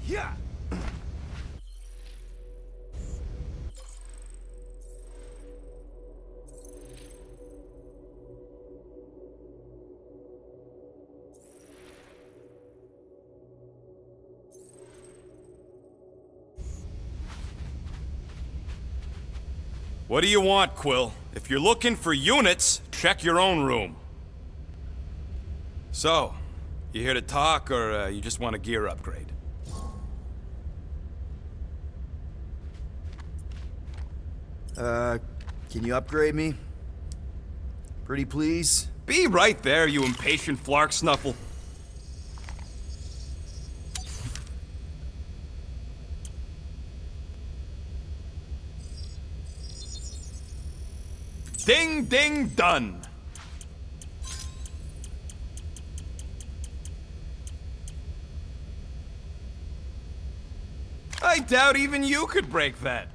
Yeah. What do you want, Quill? If you're looking for units, check your own room. So, you here to talk, or you just want a gear upgrade? Can you upgrade me? Pretty please? Be right there, you impatient flark snuffle. Ding, ding, done. I doubt even you could break that.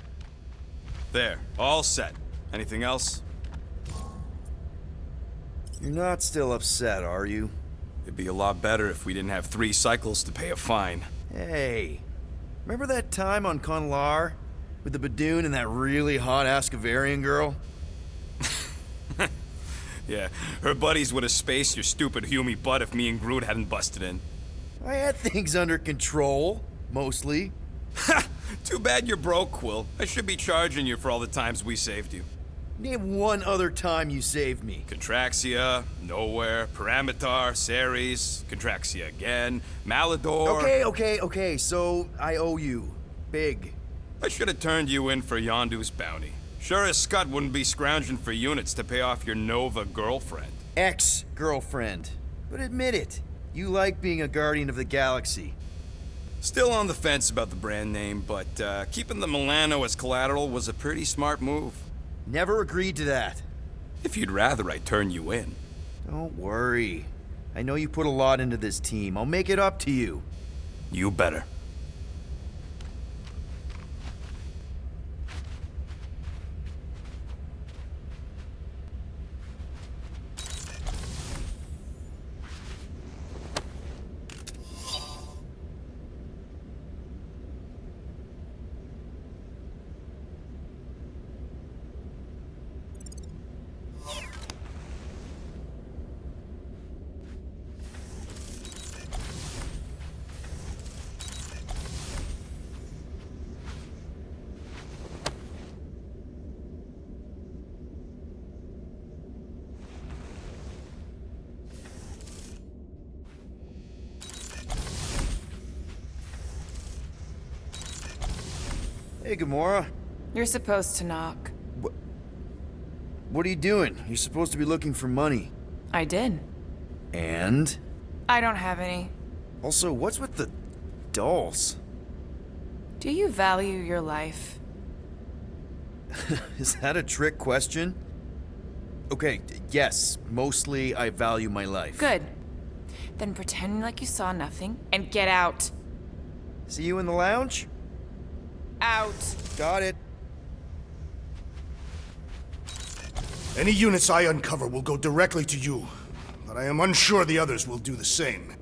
There, all set. Anything else? You're not still upset, are you? It'd be a lot better if we didn't have 3 cycles to pay a fine. Hey, remember that time on Conlar? With the Badoon and that really hot Ascavarian girl? Yeah, her buddies would have spaced your stupid Humy butt if me and Groot hadn't busted in. I had things under control, mostly. Ha! Too bad you're broke, Quill. I should be charging you for all the times we saved you. Name one other time you saved me. Contraxia, Nowhere, Paramitar, Ceres, Contraxia again, Malador... Okay, so I owe you. Big. I should have turned you in for Yondu's bounty. Sure as Scott wouldn't be scrounging for units to pay off your Nova girlfriend. Ex-girlfriend. But admit it, you like being a Guardian of the Galaxy. Still on the fence about the brand name, but keeping the Milano as collateral was a pretty smart move. Never agreed to that. If you'd rather I turn you in. Don't worry. I know you put a lot into this team. I'll make it up to you. You better. Hey, Gamora. You're supposed to knock. What are you doing? You're supposed to be looking for money. I did. And? I don't have any. Also, what's with the dolls? Do you value your life? Is that a trick question? Okay, yes, mostly I value my life. Good. Then pretend like you saw nothing and get out. See you in the lounge? Out. Got it. Any units I uncover will go directly to you, but I am unsure the others will do the same.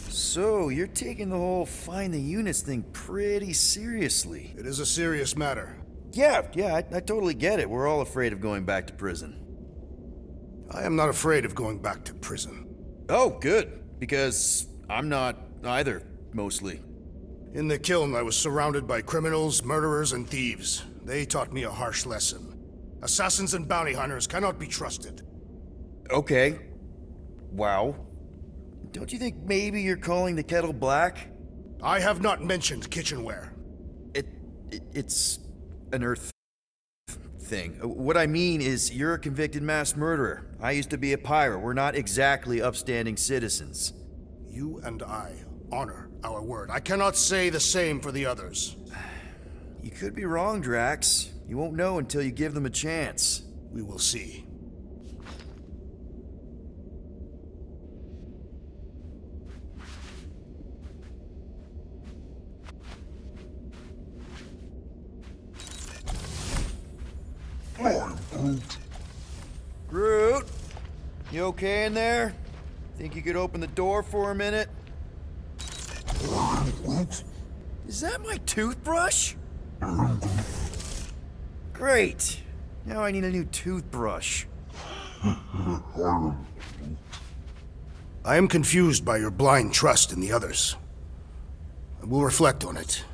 So, you're taking the whole find the units thing pretty seriously. It is a serious matter. Yeah, I totally get it. We're all afraid of going back to prison. I am not afraid of going back to prison. Oh, good. Because I'm not either, mostly. In the kiln, I was surrounded by criminals, murderers, and thieves. They taught me a harsh lesson. Assassins and bounty hunters cannot be trusted. Okay. Wow. Don't you think maybe you're calling the kettle black? I have not mentioned kitchenware. It's an Earth thing. What I mean is, you're a convicted mass murderer. I used to be a pirate. We're not exactly upstanding citizens. You and I honor our word. I cannot say the same for the others. You could be wrong, Drax. You won't know until you give them a chance. We will see. Groot, you okay in there? Think you could open the door for a minute? Is that my toothbrush? Great. Now I need a new toothbrush. I am confused by your blind trust in the others. I will reflect on it.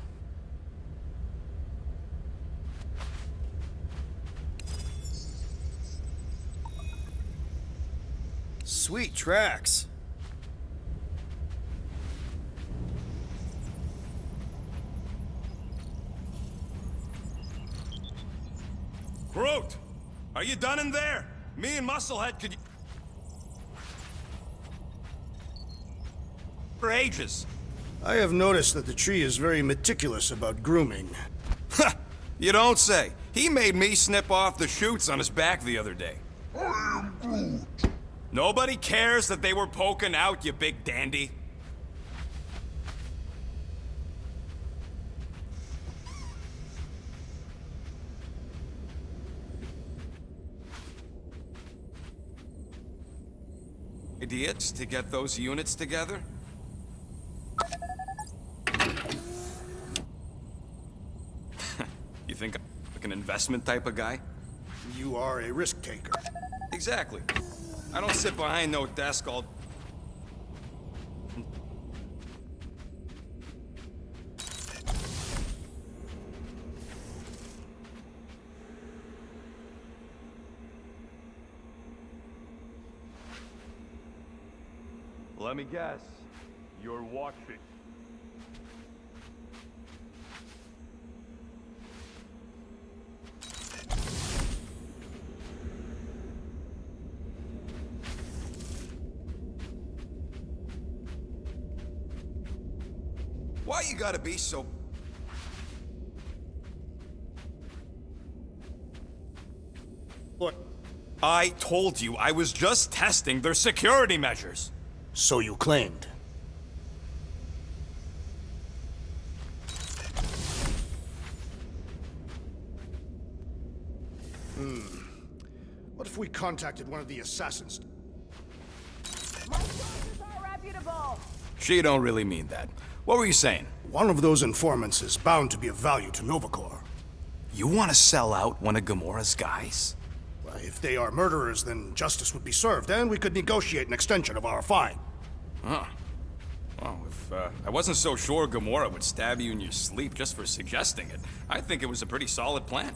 Sweet tracks. Groot! Are you done in there? Me and Musclehead could... for ages. I have noticed that the tree is very meticulous about grooming. Ha! You don't say. He made me snip off the shoots on his back the other day. Nobody cares that they were poking out, you big dandy. Idiots to get those units together? You think I'm like an investment type of guy? You are a risk taker. Exactly. I don't sit behind no desk all... Let me guess. You're watching. Why you gotta be so... What? I told you I was just testing their security measures. So you claimed. What if we contacted one of the assassins? My sources are reputable. She don't really mean that. What were you saying? One of those informants is bound to be of value to Novacor. You want to sell out one of Gamora's guys? Well, if they are murderers, then justice would be served, and we could negotiate an extension of our fine. Huh. Well, if I wasn't so sure Gamora would stab you in your sleep just for suggesting it, I think it was a pretty solid plan.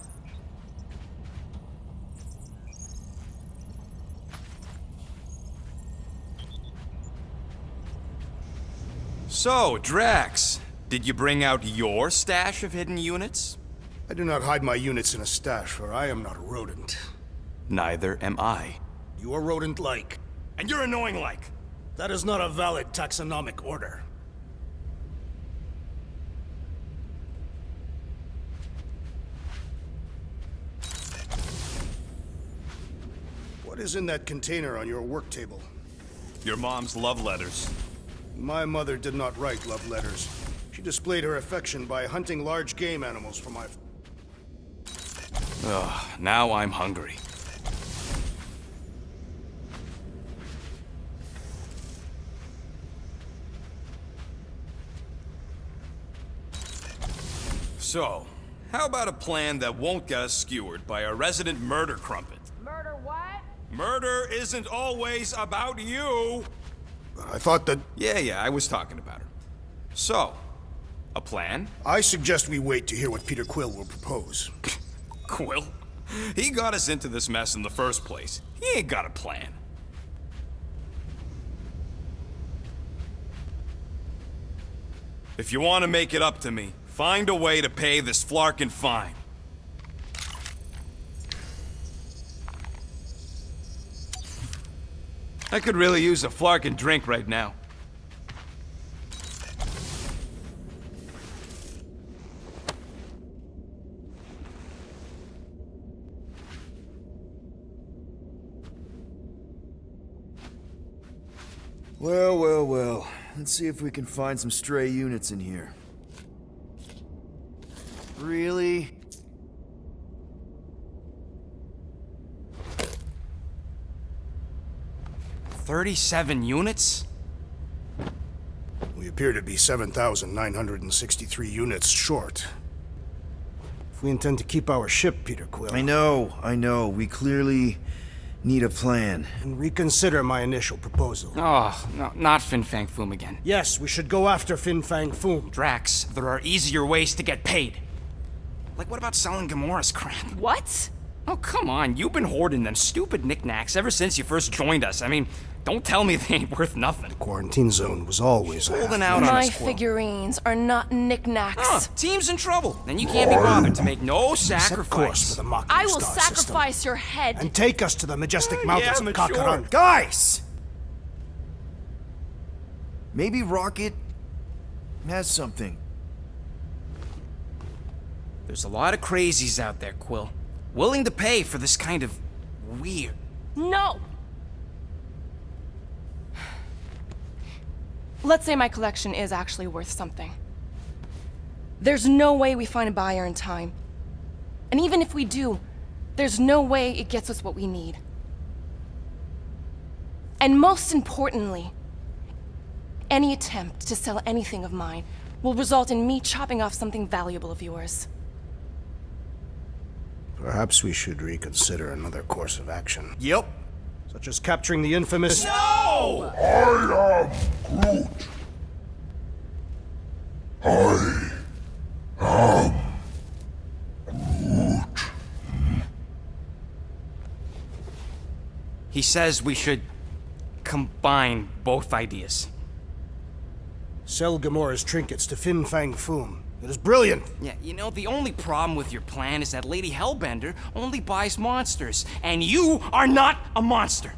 So, Drax, did you bring out your stash of hidden units? I do not hide my units in a stash, for I am not a rodent. Neither am I. You are rodent-like. And you're annoying like. That is not a valid taxonomic order. What is in that container on your work table? Your mom's love letters. My mother did not write love letters. She displayed her affection by hunting large game animals for my... Ugh, now I'm hungry. So, how about a plan that won't get us skewered by a resident murder crumpet? Murder what? Murder isn't always about you! But I thought that... Yeah, I was talking about her. So, a plan? I suggest we wait to hear what Peter Quill will propose. Quill? He got us into this mess in the first place. He ain't got a plan. If you want to make it up to me, find a way to pay this Flarkin fine. I could really use a Flarkin drink right now. Well. Let's see if we can find some stray units in here. Really? $37 units? We appear to be 7,963 units short. If we intend to keep our ship, Peter Quill... I know. We clearly need a plan. And reconsider my initial proposal. Oh, no, not Fin Fang Foom again. Yes, we should go after Fin Fang Foom. Drax, there are easier ways to get paid. Like, what about selling Gamora's crap? What? Oh, come on. You've been hoarding them stupid knickknacks ever since you first joined us. I mean, don't tell me they ain't worth nothing. Quarantine zone was always Holding out on My us, Quill. figurines are not knickknacks. Team's in trouble. Then you can't be bothered to make no Set course for sacrifice. the Mocking I will Star sacrifice system. your head. And take us to the majestic mountains of mature. Kakaran. Guys! Maybe Rocket has something. There's a lot of crazies out there, Quill. Willing to pay for this kind of weird. No! Let's say my collection is actually worth something. There's no way we find a buyer in time. And even if we do, there's no way it gets us what we need. And most importantly, any attempt to sell anything of mine will result in me chopping off something valuable of yours. Perhaps we should reconsider another course of action. Yep. Such as capturing the infamous... No! He says we should combine both ideas. Sell Gamora's trinkets to Fin Fang Foom. It is brilliant. Yeah, you know, the only problem with your plan is that Lady Hellbender only buys monsters, and you are not a monster.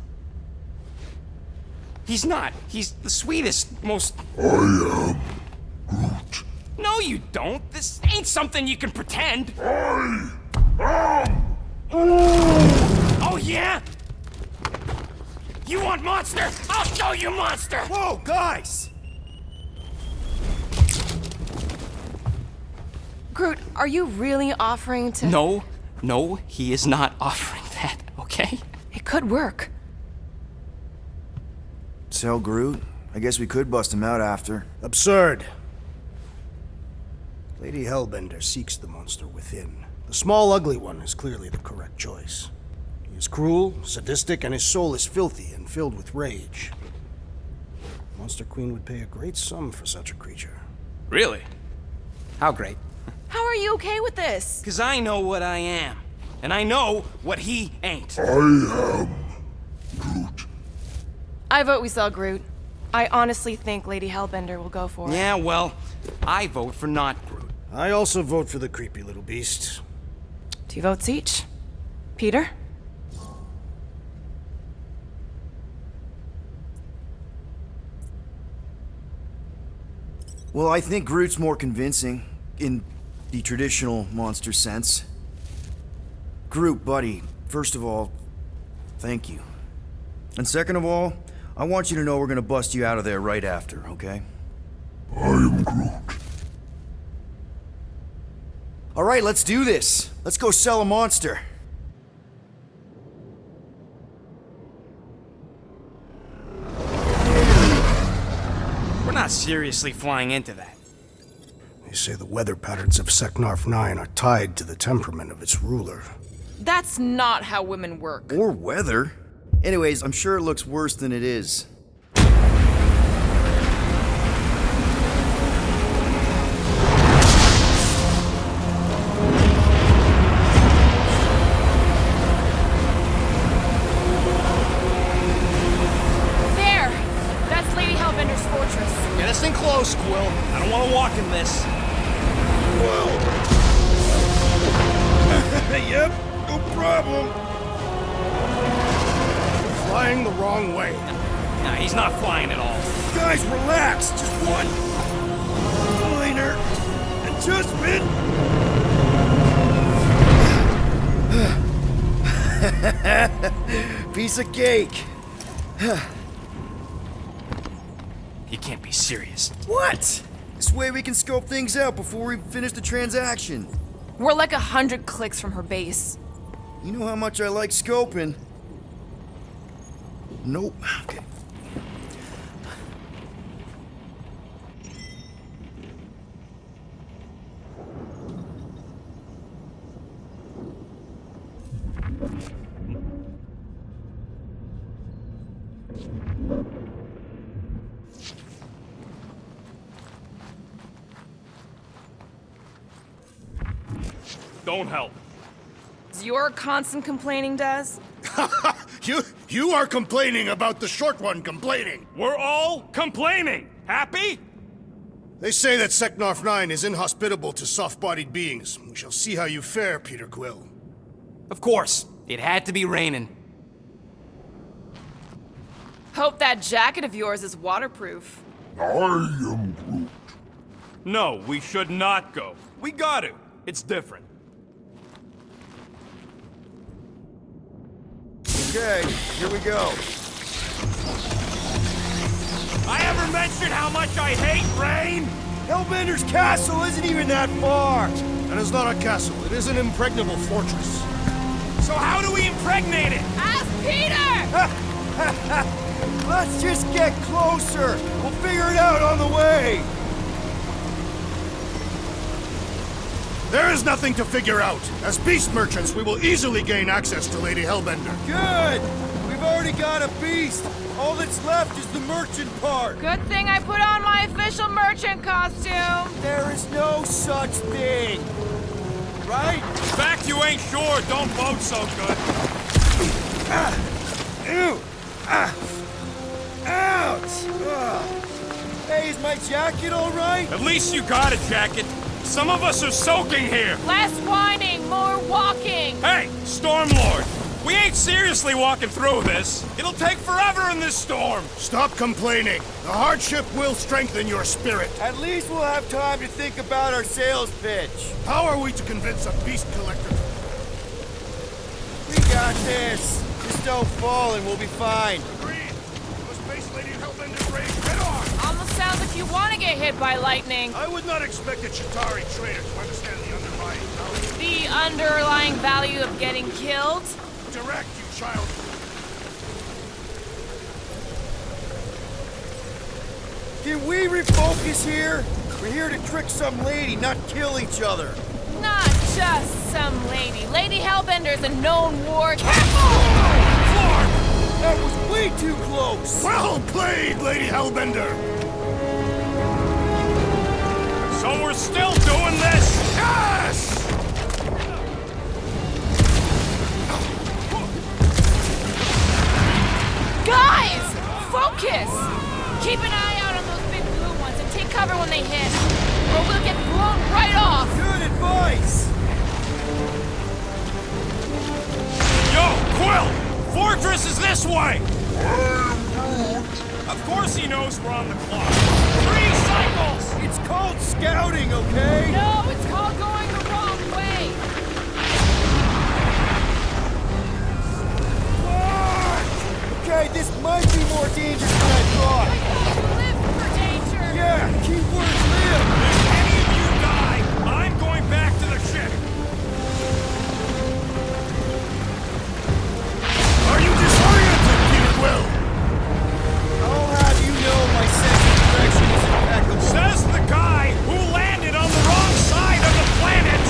He's not. He's the sweetest, most... I am Groot. No, you don't. This ain't something you can pretend. I am Oh, yeah? You want monster? I'll show you monster! Whoa, guys! Groot, are you really offering to... No, he is not offering that, okay? It could work. Sell Groot? I guess we could bust him out after. Absurd. Lady Hellbender seeks the monster within. The small, ugly one is clearly the correct choice. He is cruel, sadistic, and his soul is filthy and filled with rage. Monster Queen would pay a great sum for such a creature. Really? How great? How are you okay with this? Because I know what I am. And I know what he ain't. I vote we sell Groot. I honestly think Lady Hellbender will go for it. Yeah, well, I vote for not Groot. I also vote for the creepy little beast. 2 votes each. Peter? Well, I think Groot's more convincing, in the traditional monster sense. Groot, buddy, first of all, thank you. And second of all, I want you to know we're gonna bust you out of there right after, okay? I am Groot. All right, let's do this. Let's go sell a monster. We're not seriously flying into that. They say the weather patterns of Seknarf 9 are tied to the temperament of its ruler. That's not how women work. Or weather. Anyways, I'm sure it looks worse than it is. There! That's Lady Hellbender's fortress. Get us in close, Quill. I don't want to walk in this. Yep, no problem. Flying the wrong way. Nah, he's not flying at all. Guys, relax. Just one minor adjustment. Piece of cake. You can't be serious. What? This way we can scope things out before we finish the transaction. We're like 100 clicks from her base. You know how much I like scoping. Nope. Okay. Don't help. Is your constant complaining, Des? You are complaining about the short one complaining. We're all complaining. Happy? They say that Seknarf 9 is inhospitable to soft-bodied beings. We shall see how you fare, Peter Quill. Of course. It had to be raining. Hope that jacket of yours is waterproof. No, we should not go. We got to. It's different. Okay, here we go. I ever mentioned how much I hate rain? Hellbender's castle isn't even that far. That is not a castle. It is an impregnable fortress. So how do we impregnate it? Ask Peter! Let's just get closer. We'll figure it out on the way. There is nothing to figure out. As beast merchants, we will easily gain access to Lady Hellbender. Good. We've already got a beast. All that's left is the merchant part. Good thing I put on my official merchant costume. There is no such thing. Right? In fact, you ain't sure. Don't vote so good. Ew. Ouch. Ugh. Hey, is my jacket all right? At least you got a jacket. Some of us are soaking here. Less whining, more walking. Hey, Stormlord. We ain't seriously walking through this. It'll take forever in this storm. Stop complaining. The hardship will strengthen your spirit. At least we'll have time to think about our sales pitch. How are we to convince a beast collector? We got this. Just don't fall and we'll be fine. Agreed. We must face Lady Hellbender's rage head on. Almost sounds like you want to get hit by lightning. I would not expect a Chitauri trader to understand the underlying value. The underlying value of getting killed? Direct, you child. Can we refocus here? We're here to trick some lady, not kill each other. Not just some lady. Lady Hellbender's a known war. That was way too close. Well played, Lady Hellbender. So we're still doing this? Yes! Guys! Focus! Keep an eye out on those big blue ones and take cover when they hit. Or we'll get blown right off. Good advice. Yo, Quill! Fortress is this way! Of course he knows we're on the clock. 3 cycles! It's called scouting, okay? No, it's called going the wrong way. Okay, this might be more dangerous than I thought. Live for danger. Yeah, keyword live. If any of you die, I'm going back to the ship. Are you disoriented, Peter Quill? I'll have you know my sense of direction is impeccable. Says the guy who landed on the wrong side of the planet!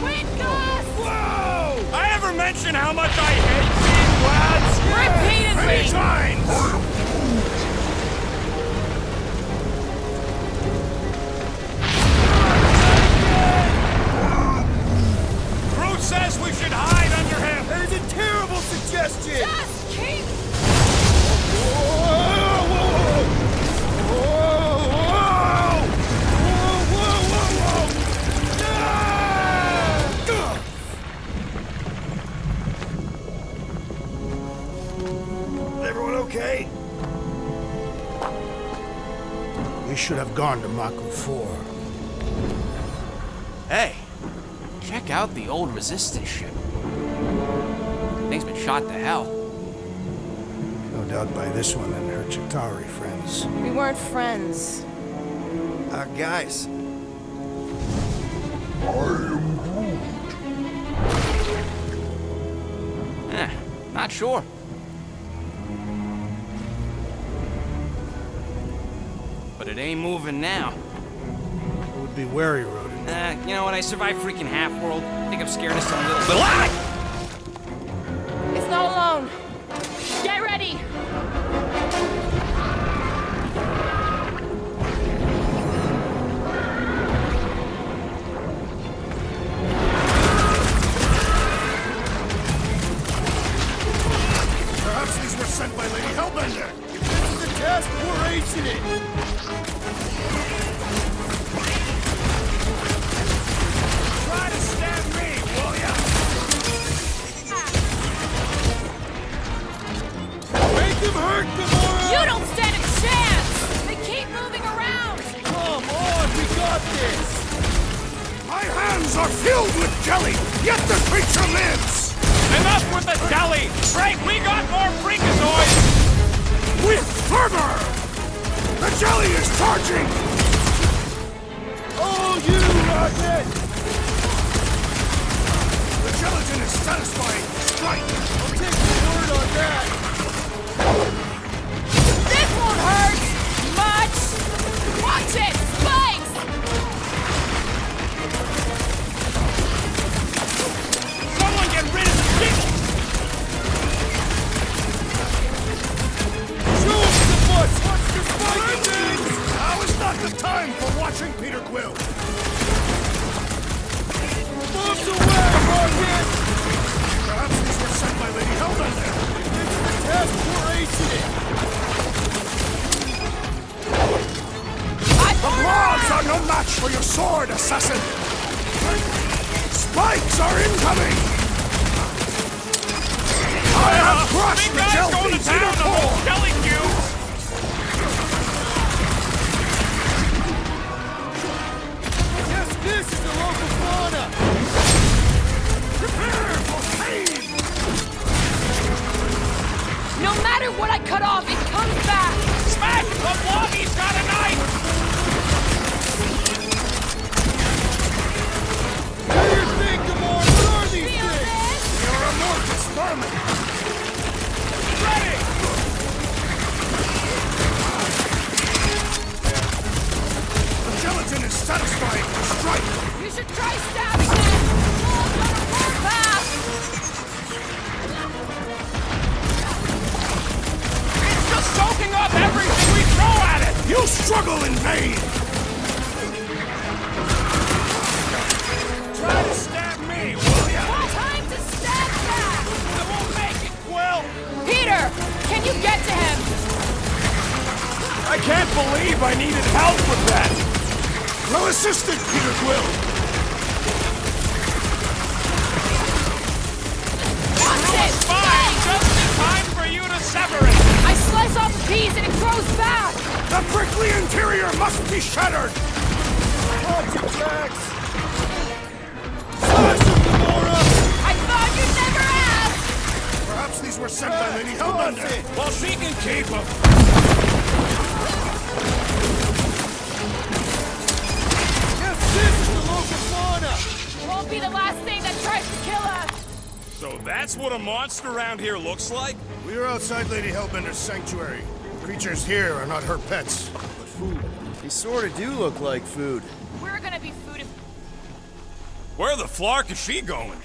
Wind gust! Whoa! I ever mention how much I hate being lads? Repeatedly! Many times! Groot says we should hide under him. That is a terrible suggestion. Just keep... Everyone okay? We should have gone to Maku 4. Hey, check out the old Resistance ship. Thing's been shot to hell. No doubt by this one and her Chitauri friends. We weren't friends. Guys. Not sure. But But it ain't moving now. It would be wary, rodent. You know what? I survived freaking Half-World. I think I'm scared of some little... Ah! It's not alone. Get ready! Perhaps these were sent by Lady Hellbender. If this is a test, we're acing it. Try to stab me, will ya? Make him hurt, Gamora! You don't stand a chance! They keep moving around! Come on, we got this! My hands are filled with jelly, yet the creature lives! Enough with the deli! Frank, we got more freakazoids! With fervor! The jelly is charging! Oh, you rocket! The gelatin is satisfying. Strike! I'll take your word on that! This won't hurt! Much! Watch it! Spikes! Someone get rid of the people! Shoot the butts! Watch the spiking things! Now is not the time for watching Peter Quill! Move away, Rocket! Perhaps these were sent by Lady Hellbender. If this is the test, we're acing it! The blobs are no match for your sword, assassin! Spikes are incoming! I have crushed Big the guy's gel going to beads in your town on core! those jelly cubes! Yes, this is the local fauna! Prepare for pain! No matter what I cut off, it comes back! Smash! The blobby's got a knife! What do you think, Gamora? What are these Feel things? this? You're amorphous vermin! Ready! The gelatin is satisfying! Strike! You should try stabbing them! Oh, on a warpath! It's just soaking up everything we throw at it! You struggle in vain! Try to stab me, will ya? Time to stab back! I won't make it, Quill! Peter, can you get to him? I can't believe I needed help with that! Well assisted, Peter Quill! Watch it! Fine! Just in time for you to sever it! I slice off a piece and it grows back! The prickly interior must be shattered! Watch it, Jax! Slash him, Gamora! I thought you'd never ask! Perhaps these were sent by Lady Hellbender. Well, she can keep them! Yes, this is the local fauna! Won't be the last thing that tries to kill us! So that's what a monster around here looks like? We are outside Lady Hellbender's sanctuary. Creatures here are not her pets, but food. They sort of do look like food. We're gonna be food if... Where the flark is she going?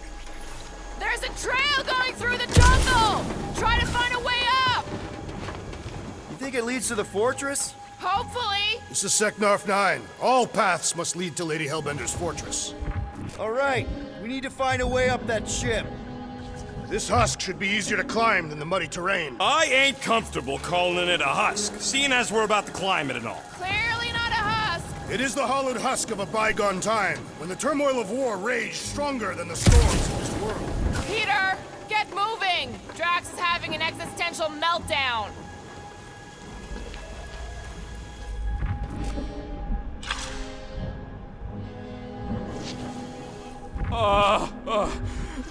There's a trail going through the jungle! Try to find a way up! You think it leads to the fortress? Hopefully! This is Seknarf 9. All paths must lead to Lady Hellbender's fortress. All right, we need to find a way up that ship. This husk should be easier to climb than the muddy terrain. I ain't comfortable calling it a husk, seeing as we're about to climb it and all. Clearly not a husk! It is the hollowed husk of a bygone time, when the turmoil of war raged stronger than the storms of this world. Peter, get moving! Drax is having an existential meltdown!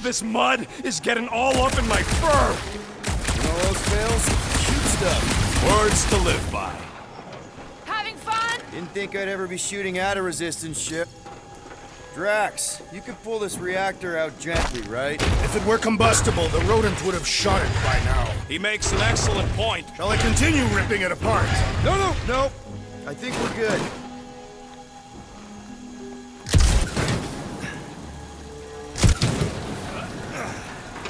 This mud is getting all up in my fur. When all else fails, shoot stuff. Words to live by. Having fun? Didn't think I'd ever be shooting at a resistance ship. Drax, you can pull this reactor out gently, right? If it were combustible, the rodent would have shot it by now. He makes an excellent point. Shall I continue ripping it apart? No. I think we're good.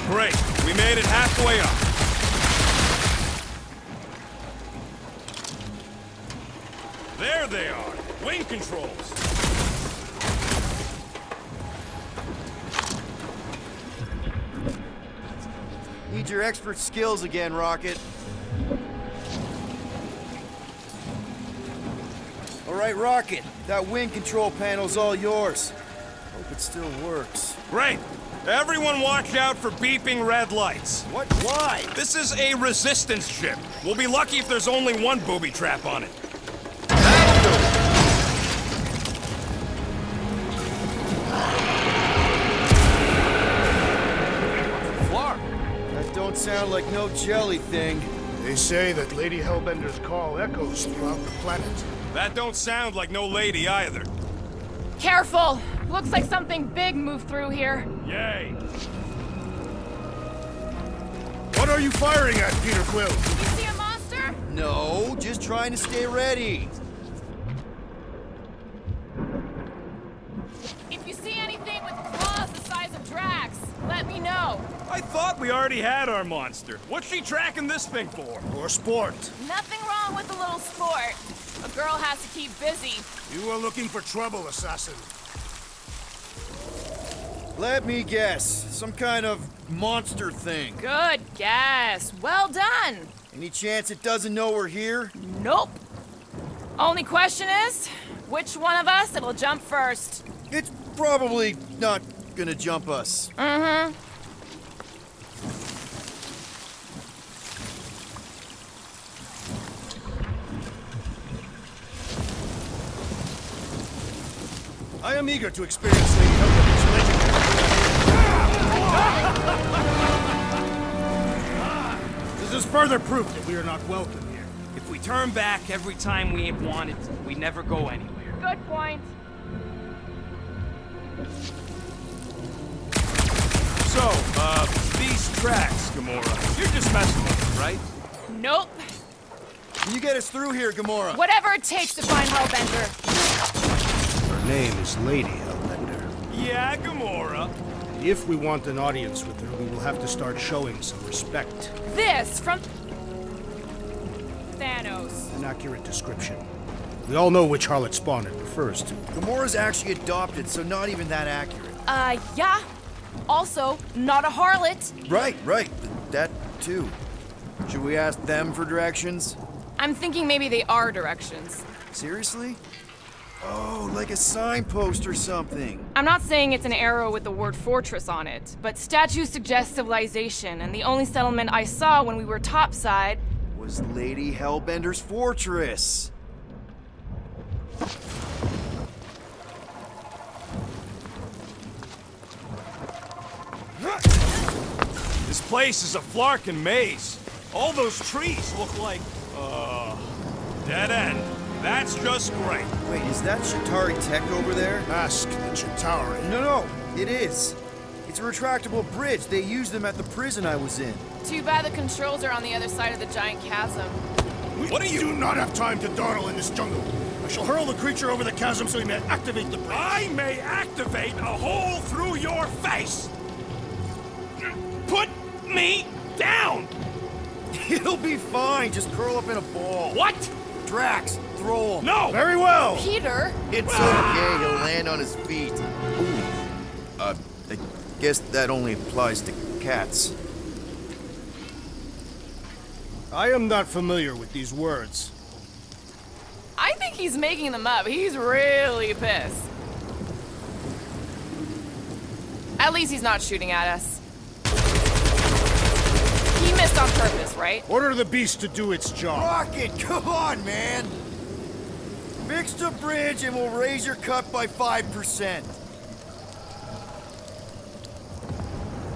Great. We made it halfway up. There they are. Wing controls. Need your expert skills again, Rocket. All right, Rocket. That wing control panel's all yours. Hope it still works. Great. Everyone watch out for beeping red lights. What? Why? This is a resistance ship. We'll be lucky if there's only one booby trap on it. That don't sound like no jelly thing. They say that Lady Hellbender's call echoes throughout the planet. That don't sound like no lady either. Careful! Looks like something big moved through here. Yay. What are you firing at, Peter Quill? You see a monster? No, just trying to stay ready. If you see anything with claws the size of Drax, let me know. I thought we already had our monster. What's she tracking this thing for? For sport. Nothing wrong with a little sport. A girl has to keep busy. You are looking for trouble, assassin. Let me guess. Some kind of monster thing. Good guess. Well done. Any chance it doesn't know we're here? Nope. Only question is, which one of us it'll jump first? It's probably not gonna jump us. Mm-hmm. I am eager to experience Lady Hellbender's legendary. This is further proof that we are not welcome here. If we turn back every time we ain't wanted, we never go anywhere. Good point. So, these tracks, Gamora. You're just messing with us, right? Nope. Can you get us through here, Gamora? Whatever it takes to find Hellbender. Her name is Lady Hellbender. Yeah, Gamora. If we want an audience with her, we will have to start showing some respect. This from Thanos. An accurate description. We all know which harlot spawn it refers to. Gamora's actually adopted, so not even that accurate. Yeah. Also, not a harlot. Right. That too. Should we ask them for directions? I'm thinking maybe they are directions. Seriously? Oh, like a signpost or something. I'm not saying it's an arrow with the word fortress on it, but statues suggest civilization, and the only settlement I saw when we were topside Was Lady Hellbender's fortress. This place is a flarkin' maze. All those trees look like, dead end. That's just great. Wait, is that Shatari tech over there? Ask the Chitauri. No, it is. It's a retractable bridge. They used them at the prison I was in. Too bad the controls are on the other side of the giant chasm. What are you- do not have time to dawdle in this jungle. I shall hurl the creature over the chasm so he may activate the bridge. I may activate a hole through your face. Put me down. It'll be fine. Just curl up in a ball. What? Drax, throw him. No. Very well. Peter? It's okay. He'll land on his feet. Ooh. I guess that only applies to cats. I am not familiar with these words. I think he's making them up. He's really pissed. At least he's not shooting at us. He missed on purpose, right? Order the beast to do its job. Rocket, come on, man. Fix the bridge and we'll raise your cut by 5%.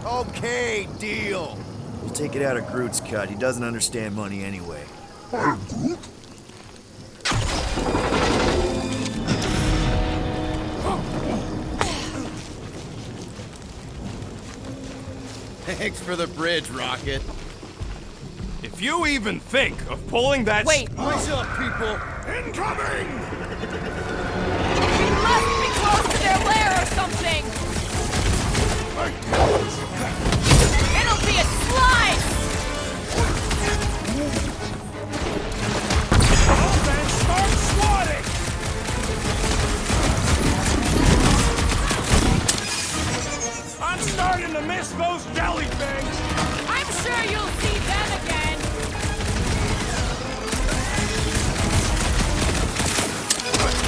Okay, deal. We'll take it out of Groot's cut. He doesn't understand money anyway. Thanks for the bridge, Rocket. If If you even think of pulling that... Wait, Eyes up, people! Incoming! we must be close to their lair or something! It'll be a slide! Oh, then start swatting! I'm starting to miss those jelly things! I'm sure you'll see them again!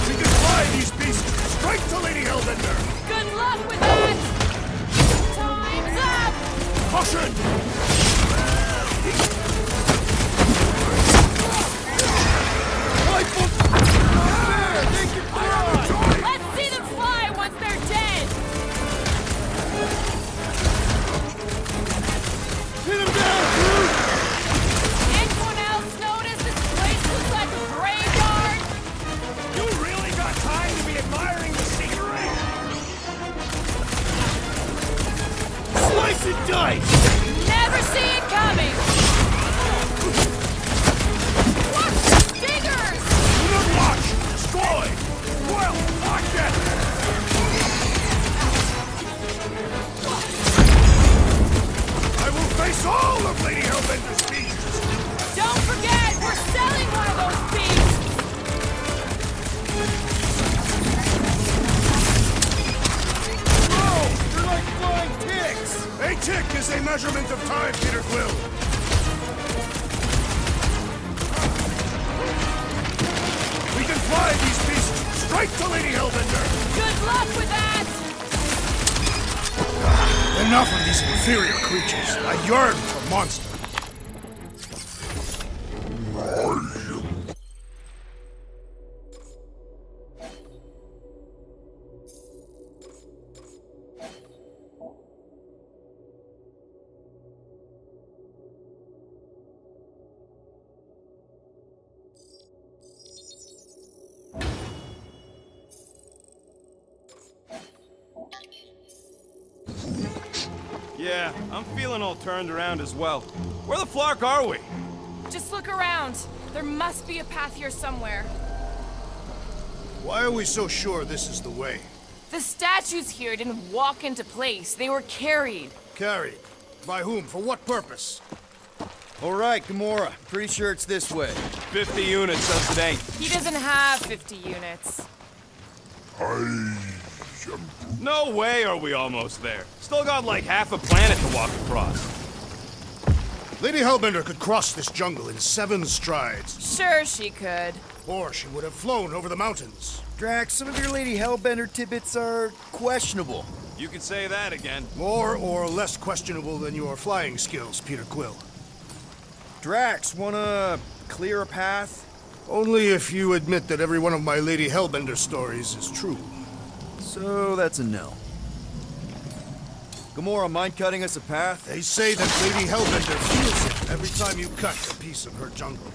We can fly these beasts straight to Lady Hellbender! Good luck with that! Time's up! Caution! Rifle! There! They can fly! Let's see them fly once they're dead! Hit him down, Groot! Anyone else notice this place looks like a graveyard? You really got time to be admiring the scenery? Slice and dice! Never see it coming! Watch the diggers! Do not watch! Destroy! Well, watch it! I will face all of Lady Hellbender's beasts! Don't forget, we're selling one of those beasts! Oh, they're like flying ticks! A tick is a measurement of time, Peter Quill. We can fly these beasts straight to Lady Hellbender! Good luck with that! Enough of these inferior creatures. I yearn for monsters. Yeah, I'm feeling all turned around as well. Where the flark are we? Just look around. There must be a path here somewhere. Why are we so sure this is the way? The statues here didn't walk into place. They were carried. Carried. By whom? For what purpose? All right, Gamora. Pretty sure it's this way. 50 units says it ain't. He doesn't have 50 units. No way are we almost there. Still got like half a planet to walk across. Lady Hellbender could cross this jungle in 7 strides. Sure she could. Or she would have flown over the mountains. Drax, some of your Lady Hellbender tidbits are questionable. You can say that again. More or less questionable than your flying skills, Peter Quill. Drax, wanna clear a path? Only if you admit that every one of my Lady Hellbender stories is true. So that's a no. Gamora, mind cutting us a path? They say that Lady Hellbender feels it every time you cut a piece of her jungle.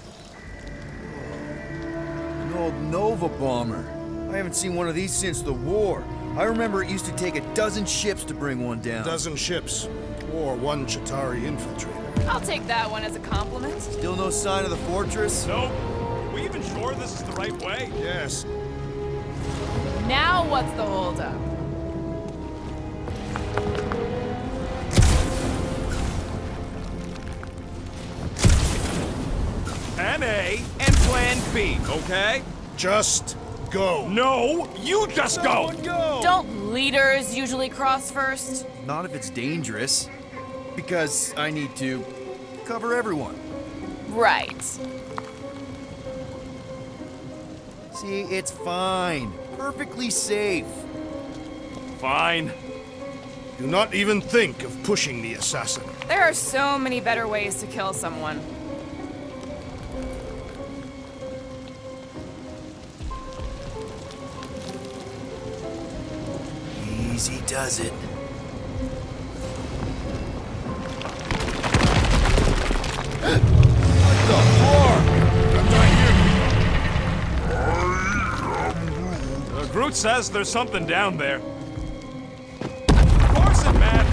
An old Nova bomber. I haven't seen one of these since the war. I remember it used to take a dozen ships to bring one down. Dozen ships, or 1 Chitauri infiltrator. I'll take that one as a compliment. Still no sign of the fortress? Nope. Are we even sure this is the right way? Yes. Now what's the holdup? Plan A and Plan B, okay? Just go. No, you just go! Don't leaders usually cross first? Not if it's dangerous. Because I need to cover everyone. Right. See, it's fine. Perfectly safe. Fine. Do not even think of pushing the assassin. There are so many better ways to kill someone. Easy does it. Groot says there's something down there. Of course it matters.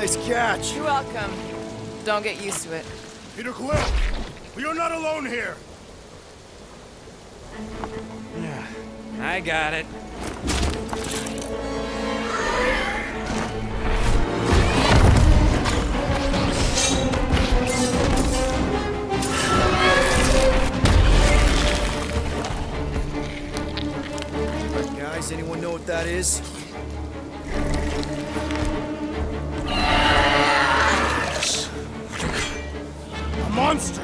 Nice catch. You're welcome. Don't get used to it. Peter Quill, you're not alone here. I got it. Guys, anyone know what that is? A monster.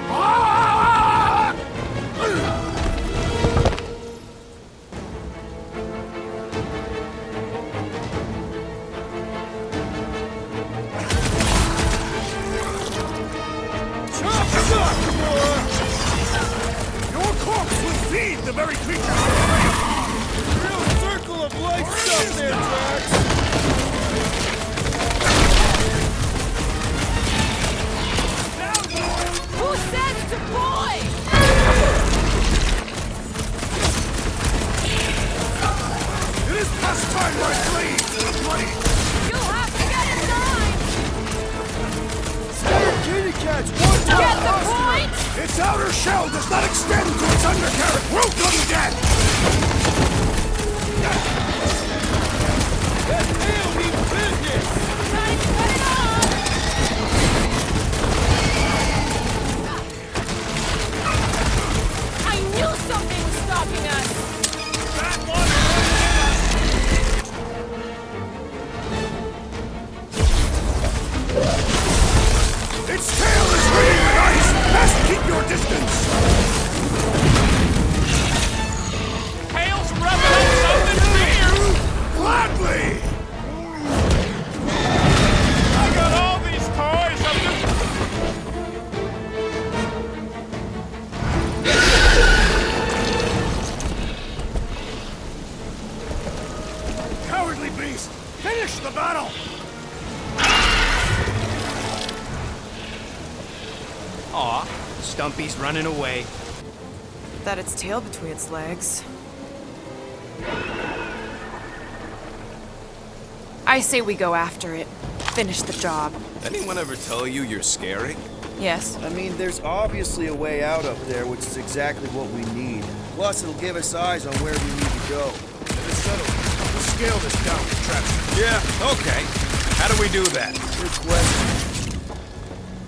Ah! Your corpse will feed the very creature. Real circle of life stuff there, Drax. Who says it's a boy? It is past time, my blade. Bloody. You'll have to get in line. Scared kitty cats, one down. Get the point? Its outer shell does not extend to its undercarriage. Welcome, death. That tail means business. Time to cut it off. I knew something was stalking us. Its tail is ringing with ice. Best keep your distance. Tail's rubbing up something fierce! Gladly. I got all these toys, I'm just... Cowardly beast. Finish the battle. Aw, Stumpy's running away. That its tail between its legs. I say we go after it. Finish the job. Anyone ever tell you you're scary? Yes. I mean, there's obviously a way out up there, which is exactly what we need. Plus, it'll give us eyes on where we need to go. It is settled. We'll scale this down to traps. Yeah, okay. How do we do that? Good question.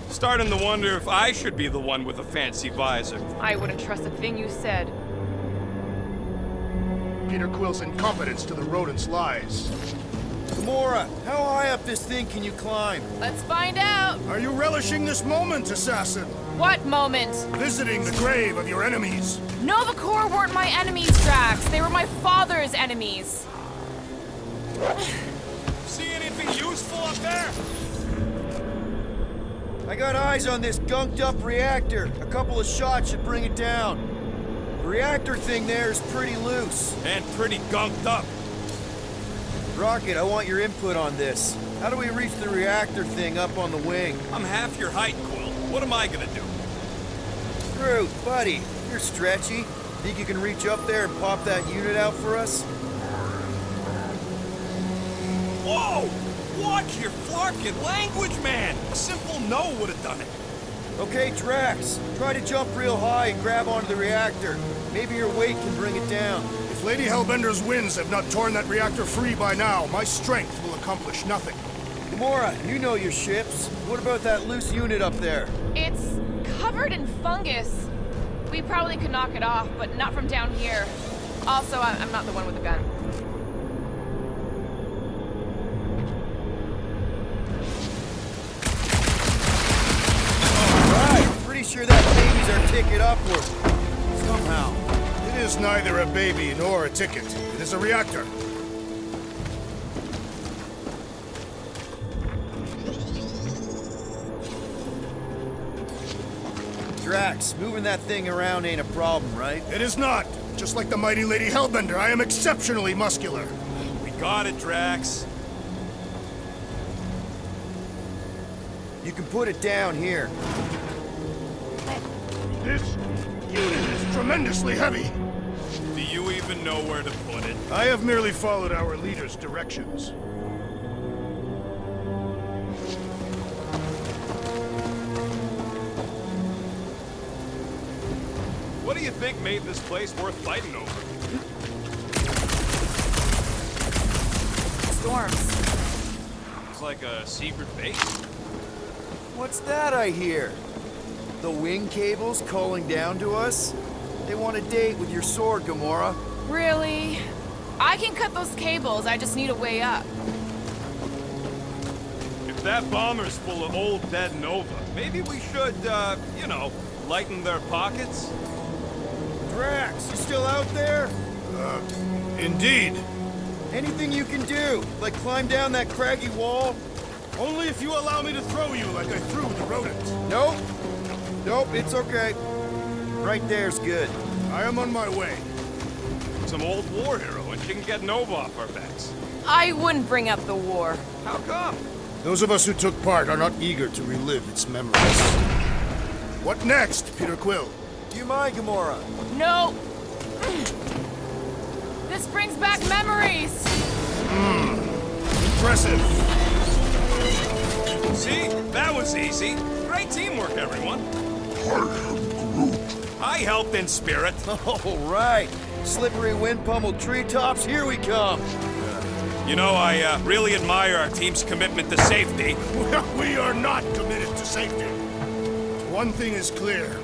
Starting to wonder if I should be the one with a fancy visor. I wouldn't trust a thing you said. Peter Quill's incompetence to the rodents lies. Gamora, how high up this thing can you climb? Let's find out. Are you relishing this moment, assassin? What moment? Visiting the grave of your enemies. Nova Corps weren't my enemies, Drax. They were my father's enemies. See anything useful up there? I got eyes on this gunked up reactor. A couple of shots should bring it down. The reactor thing there is pretty loose. And pretty gunked up. Rocket, I want your input on this. How do we reach the reactor thing up on the wing? I'm half your height, Quill. What am I gonna do? Groot, buddy, you're stretchy. Think you can reach up there and pop that unit out for us? Whoa! Watch your flarkin' language, man! A simple no would have done it. Okay, Drax, try to jump real high and grab onto the reactor. Maybe your weight can bring it down. If Lady Hellbender's winds have not torn that reactor free by now, my strength will accomplish nothing. Gamora, you know your ships. What about that loose unit up there? It's covered in fungus. We probably could knock it off, but not from down here. Also, I'm not the one with the gun. Right, pretty sure that baby's our ticket upward. Somehow. It is neither a baby nor a ticket. It is a reactor. Drax, moving that thing around ain't a problem, right? It is not. Just like the mighty Lady Hellbender, I am exceptionally muscular. We got it, Drax. You can put it down here. This unit is tremendously heavy. Do you even know where to put it? I have merely followed our leader's directions. What do you think made this place worth fighting over? Storms. It's like a secret base. What's that I hear? The wing cables calling down to us? They want a date with your sword, Gamora. Really? I can cut those cables, I just need a way up. If that bomber's full of old dead Nova, maybe we should, you know, lighten their pockets? Drax, you still out there? Indeed. Anything you can do, like climb down that craggy wall? Only if you allow me to throw you like I threw the rodent. Nope. Nope, it's okay. Right there's good. I am on my way. Some old war hero, and she can get Nova off our backs. I wouldn't bring up the war. How come? Those of us who took part are not eager to relive its memories. What next, Peter Quill? Do you mind, Gamora? No! This brings back memories! Impressive. See? That was easy. Great teamwork, everyone. I helped in spirit. All right. Slippery wind-pummeled treetops, here we come. You know, I really admire our team's commitment to safety. We are not committed to safety. One thing is clear.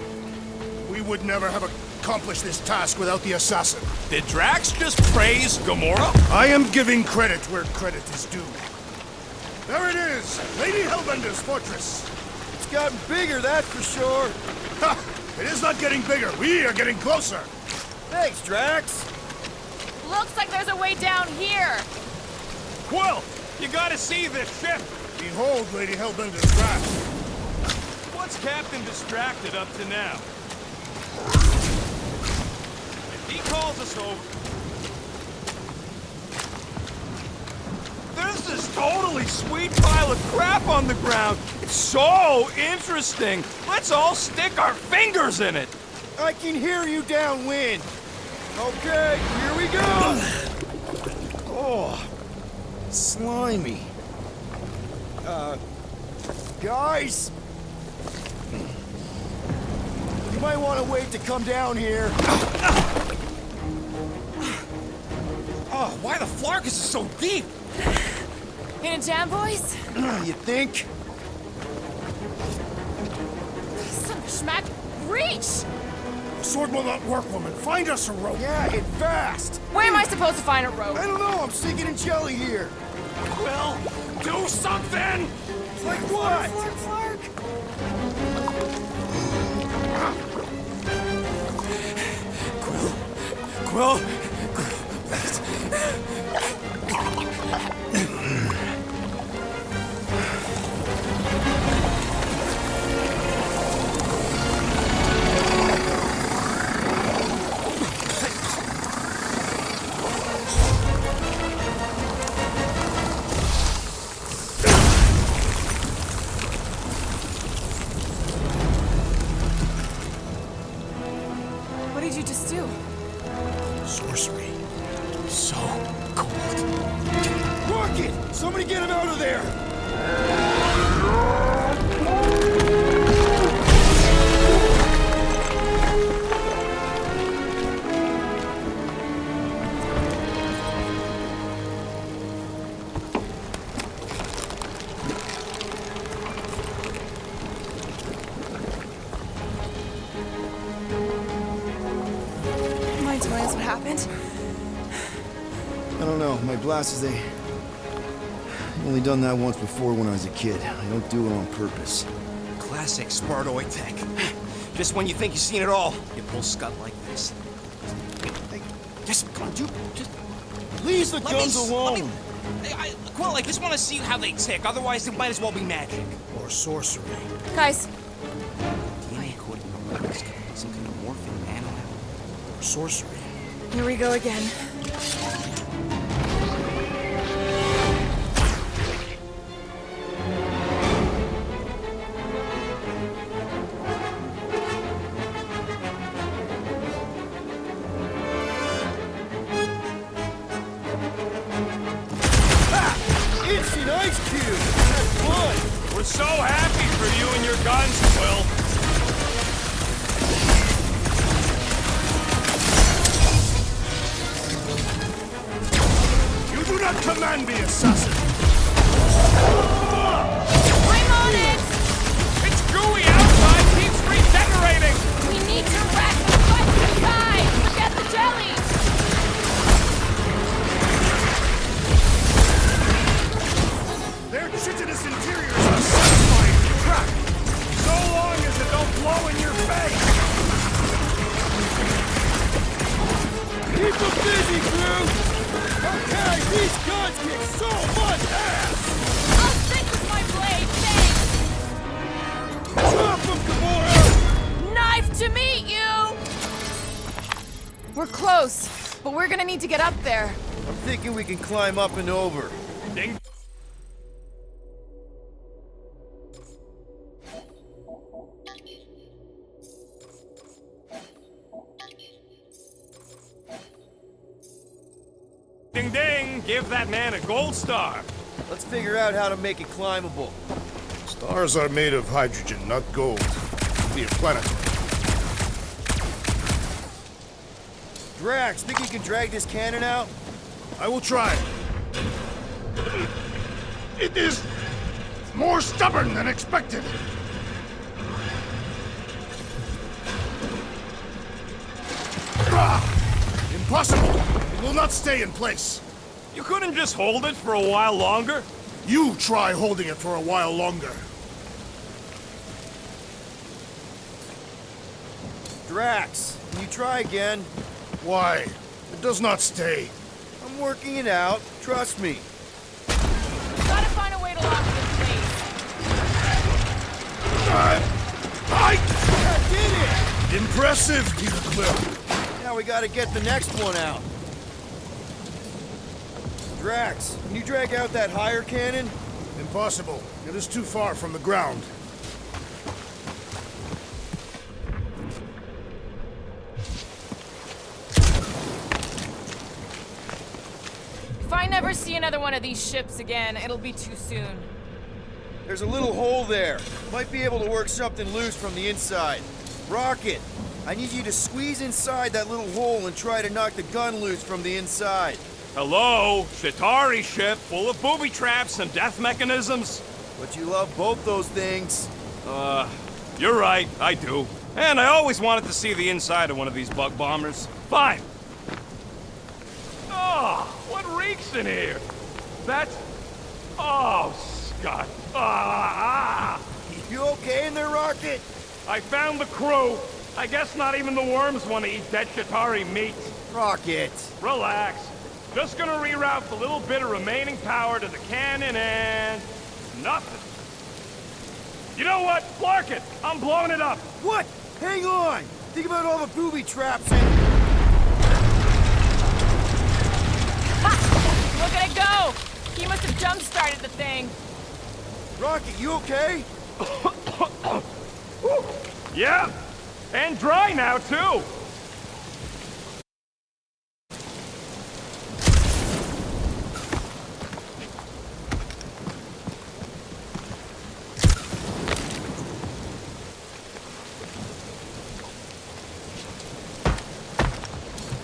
We would never have accomplished this task without the assassin. Did Drax just praise Gamora? I am giving credit where credit is due. There it is, Lady Hellbender's fortress. It's gotten bigger, that's for sure. Ha! It is not getting bigger. We are getting closer. Thanks, Drax. Looks like there's a way down here! Quill, you gotta see this ship. Behold Lady Hellbender's wrath. What's Captain Distracted up to now? If he calls us over... There's this totally sweet pile of crap on the ground. It's so interesting. Let's all stick our fingers in it. I can hear you downwind. Okay, here we go. Oh, slimy. Guys? You might want to wait to come down here. Oh, why the Flarkus is so deep? In a jam, boys? You think? Son of a schmack, reach! The sword will not work, woman. Find us a rope. Yeah, and fast. Where am I supposed to find a rope? I don't know, I'm sinking in jelly here. Quill, do something! Like what? Flark, Quill? What did you just do? Sorcery. So cold. Rocket! Somebody get him out of there! Mind telling us what happened? I don't know. My blasters, I've only done that once before when I was a kid. I don't do it on purpose. Classic Spartoid tech. Just when you think you've seen it all, you pull scut like this. Hey, just come on, dude. Just Leave the let guns me, alone! Quill, I just want to see how they tick. Otherwise, it might as well be magic. Or sorcery. Guys, DNA coding. Some kind of morphine nano. Or sorcery. here we go again. Instant ice cube! That's fun! We're so happy for you and your guns, Quill. can be assassin! I'm on it! It's gooey outside, keeps regenerating! We need to rack the butt inside! Forget the jelly! Their chitinous interiors are satisfying to track! So long as it don't blow in your face! Keep them busy, crew! Okay, these guns kick so much ass! I'll stick with my blade, thanks! Drop them, Gamora! Knife to meet you! We're close, but we're gonna need to get up there. I'm thinking we can climb up and over. Ding. Ding ding! Give that man a gold star! Let's figure out how to make it climbable. Stars are made of hydrogen, not gold. Be a planetary. Drax, think you can drag this cannon out? I will try. It is more stubborn than expected. Ah, impossible! It will not stay in place. You couldn't just hold it for a while longer? You try holding it for a while longer. Drax, can you try again? Why? It does not stay. I'm working it out. Trust me. Gotta find a way to lock this place. I Did it! Impressive, Peter Quill. Now we gotta get the next one out. Drax, can you drag out that higher cannon? Impossible. It is too far from the ground. If I never see another one of these ships again, it'll be too soon. There's a little hole there. Might be able to work something loose from the inside. Rocket, I need you to squeeze inside that little hole and try to knock the gun loose from the inside. Hello? Chitauri ship full of booby traps and death mechanisms? But you love both those things. You're right, I do. And I always wanted to see the inside of one of these bug bombers. Fine. Oh, what reeks in here? That's... Oh, Scott. Ah! You okay in there, Rocket? I found the crew. I guess not even the worms want to eat dead Chitauri meat. Rocket. Relax. Just gonna reroute the little bit of remaining power to the cannon and... nothing. You know what? Clark it! I'm blowing it up! What? Hang on! Think about all the booby traps and... Ha! Look at it go! He must have jump-started the thing. Rocket, you okay? Yeah! And dry now, too!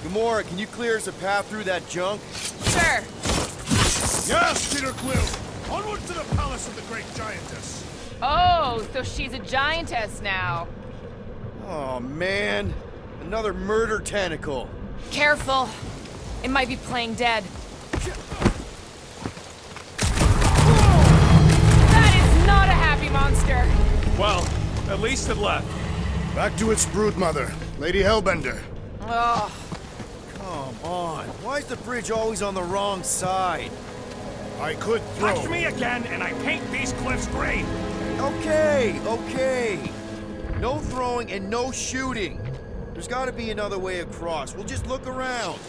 Gamora, can you clear us a path through that junk? Sure. Yes, Peter Quill. Onward to the palace of the great giantess. Oh, so she's a giantess now. Oh, man. Another murder tentacle. Careful. It might be playing dead. That is not a happy monster. Well, at least it left. Back to its broodmother, Lady Hellbender. Ugh. Come on. Why is the bridge always on the wrong side? I could throw. Touch me again, and I paint these cliffs green! Okay, okay. No throwing and no shooting. There's gotta be another way across. We'll just look around.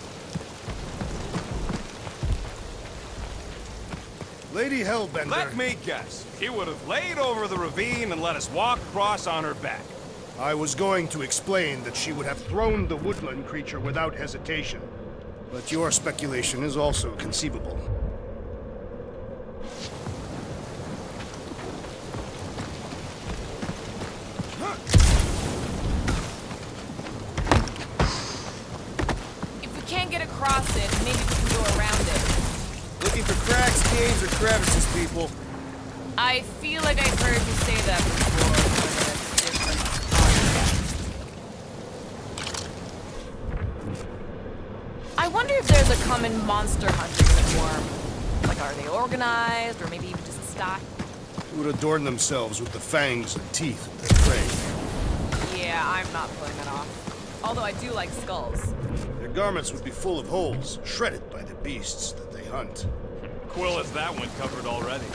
Lady Hellbender. Let me guess. She would have laid over the ravine and let us walk across on her back. I was going to explain that she would have thrown the woodland creature without hesitation. But your speculation is also conceivable. If we can't get across it, maybe we can go around it. Look looking for cracks, caves, or crevices, people. I feel like I've heard you say that before, but in a different context. I wonder if there's a common monster hunting uniform. Like, are they organized, or maybe even just stock? Who would adorn themselves with the fangs and teeth of their prey? Yeah, I'm not pulling that off. Although I do like skulls. Their garments would be full of holes, shredded by the beasts that they hunt. Quill has that one covered already.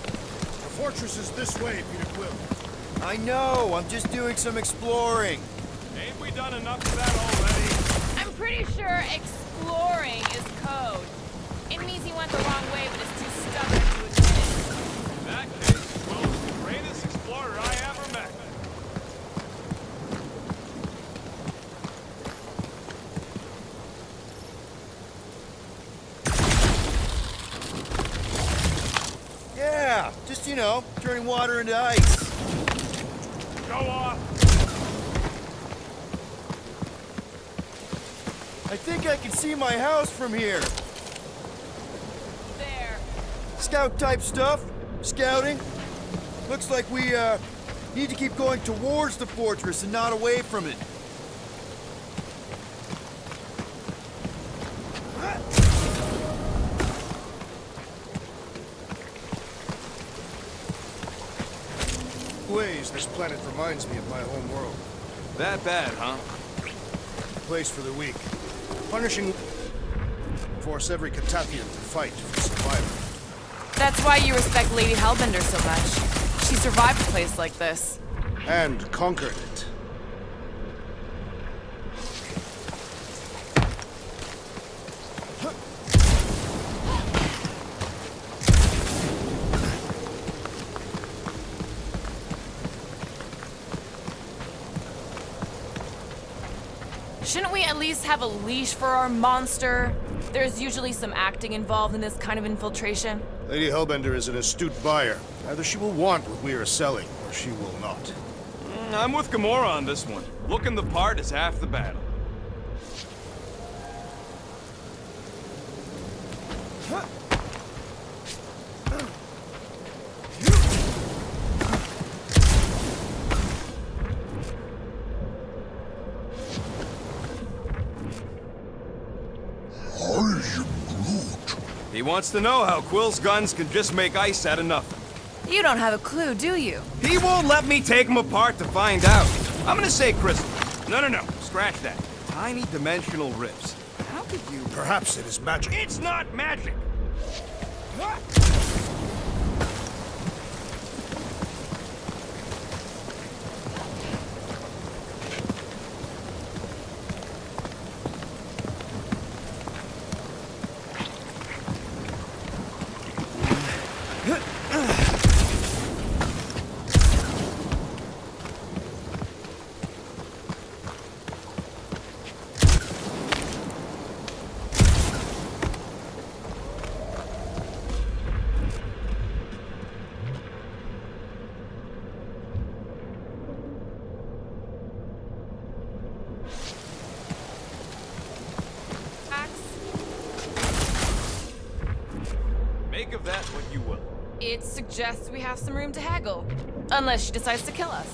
The fortress is this way, Peter Quill. I know, I'm just doing some exploring. Ain't we done enough of that already? I'm pretty sure exploring is code. It means he went the wrong way, but is too stubborn to admit it. In that case, Quill's the greatest explorer I ever met. Yeah, just, you know, turning water into ice. Go off. I think I can see my house from here. There. Scout type stuff. Scouting. Looks like we, need to keep going towards the fortress and not away from it. Ways, this planet reminds me of my home world. That bad, huh? A place for the weak. Punishing force every Catathian to fight for survival. That's why you respect Lady Hellbender so much. She survived a place like this. And conquered it. Shouldn't we at least have a leash for our monster? There's usually some acting involved in this kind of infiltration. Lady Hellbender is an astute buyer. Either she will want what we are selling, or she will not. I'm with Gamora on this one. Looking the part is half the battle. He wants to know how Quill's guns can just make ice out of nothing. You don't have a clue, do you? He won't let me take him apart to find out. I'm gonna say crystal. No. Scratch that. Tiny dimensional rifts. How could you... Perhaps it is magic. It's not magic! Make of that what you will. It suggests we have some room to haggle. Unless she decides to kill us.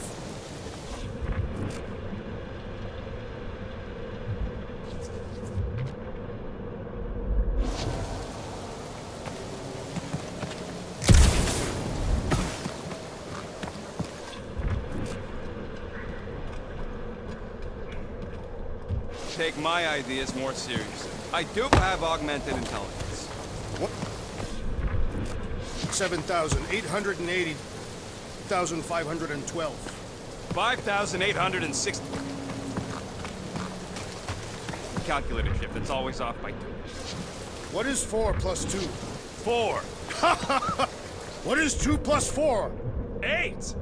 Take my ideas more seriously. I do have augmented intelligence. What? 7,880, 1,512. 5,860. Calculator chip that's always off by 2. What is 4 plus 2? 4. What is 2 plus 4? 8.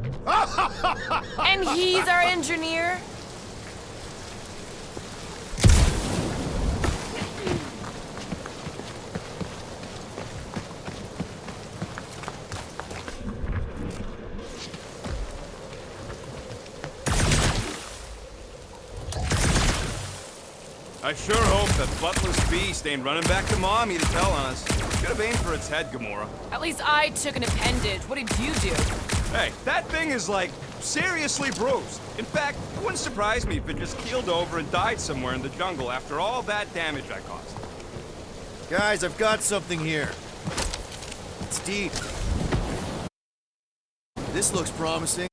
And he's our engineer? I sure hope that Butler's beast ain't running back to Mommy to tell on us. Should have aimed for its head, Gamora. At least I took an appendage. What did you do? Hey, that thing is, like, seriously bruised. In fact, it wouldn't surprise me if it just keeled over and died somewhere in the jungle after all that damage I caused. Guys, I've got something here. It's deep. This looks promising.